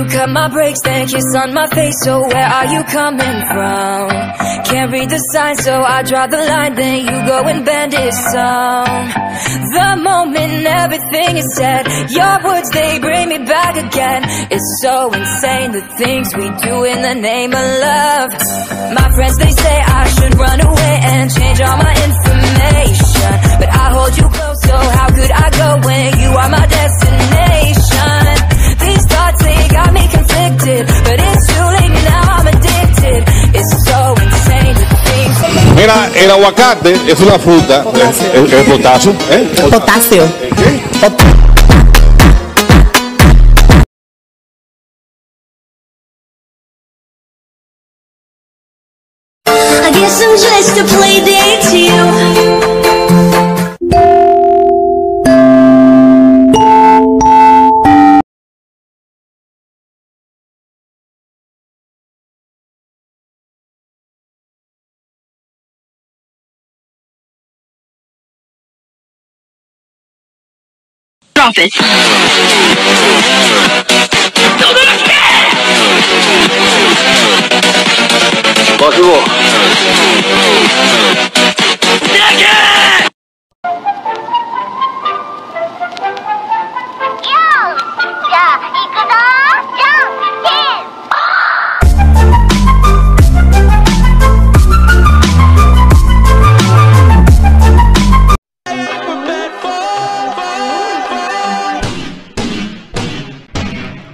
Cut my brakes, then kiss on my face. So where are you coming from? Can't read the signs, so I draw the line. Then you go and bend it some. The moment everything is said, your words, they bring me back again. It's so insane, the things we do in the name of love. My friends, they say I should run away and change all my information, but I hold you close, so how could I go when you are my destination? These thoughts, they got me conflicted, but it's too late now, I'm addicted. It's so insane to think. Mira, el aguacate es una fruta, el potasio, Potasio. I guess I'm just a play date to you. Drop it. Bonjour.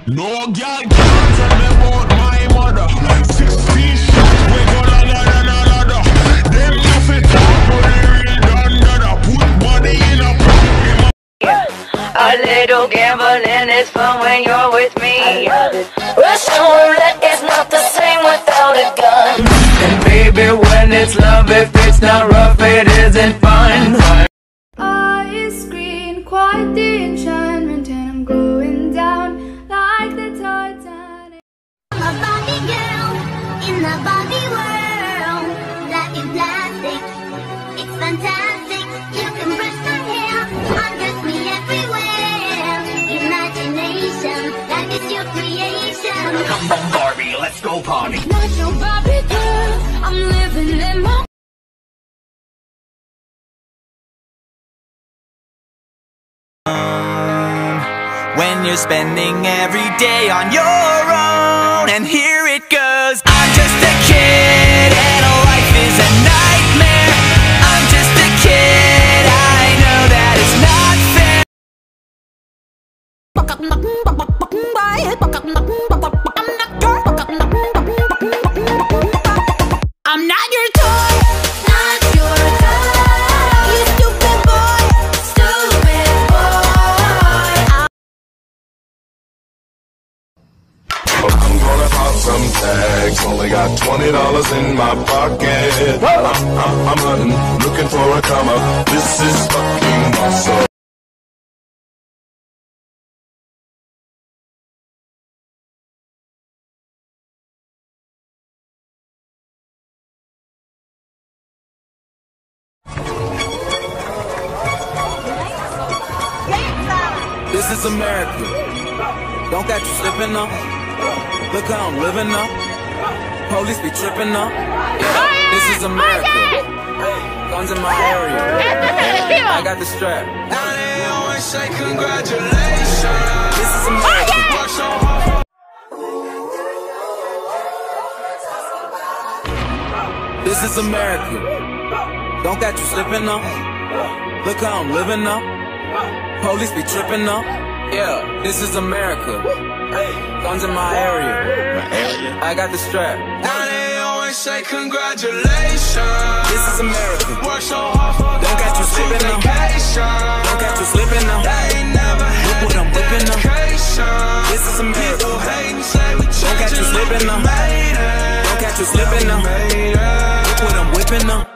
No girl can't tell me about my mother. 16 shots, we go la la la la la la. Them nothing talk, but they real done da. Put body in a pocket. A little gambling is fun when you're with me. Russian roulette is not the same without a gun. And baby, when it's love, if it's not rough, it isn't fun. I screen quite the enchantment, and I'm going down like the Titanic. I'm a Barbie girl in the Barbie world. Life is plastic, it's fantastic. You can brush my hair, undress me everywhere. Imagination, life is your creation. Come on, Barbie, let's go party. Not your Barbie girl, I'm living in my. When you're spending every day on your own, and here it goes. I'm just a kid and life is a nightmare. I'm just a kid, I know that it's not fair. I'm not your toy, not your toy. You stupid boy, stupid boy. I'm gonna pop some tags. Only got $20 in my pocket. I'm hunting, looking for a come up. This is fucking awesome. This is America. Don't got you slipping now. Look how I'm living now. Police be tripping now. Yeah, this is America. Guns in my area. I got the strap. Now they always say congratulations. This is America. Work so hard. This is America. Don't got you slipping now. Look how I'm living now. Police be tripping now. Yeah, this is America. Guns in my area. I got the strap. Now they always say congratulations. This is America. Work so hard for. Don't got you slipping now. Don't got you slipping now. They never had what I'm whipping now. This is America. Don't got you slipping you slipping now. Look what I'm whipping now.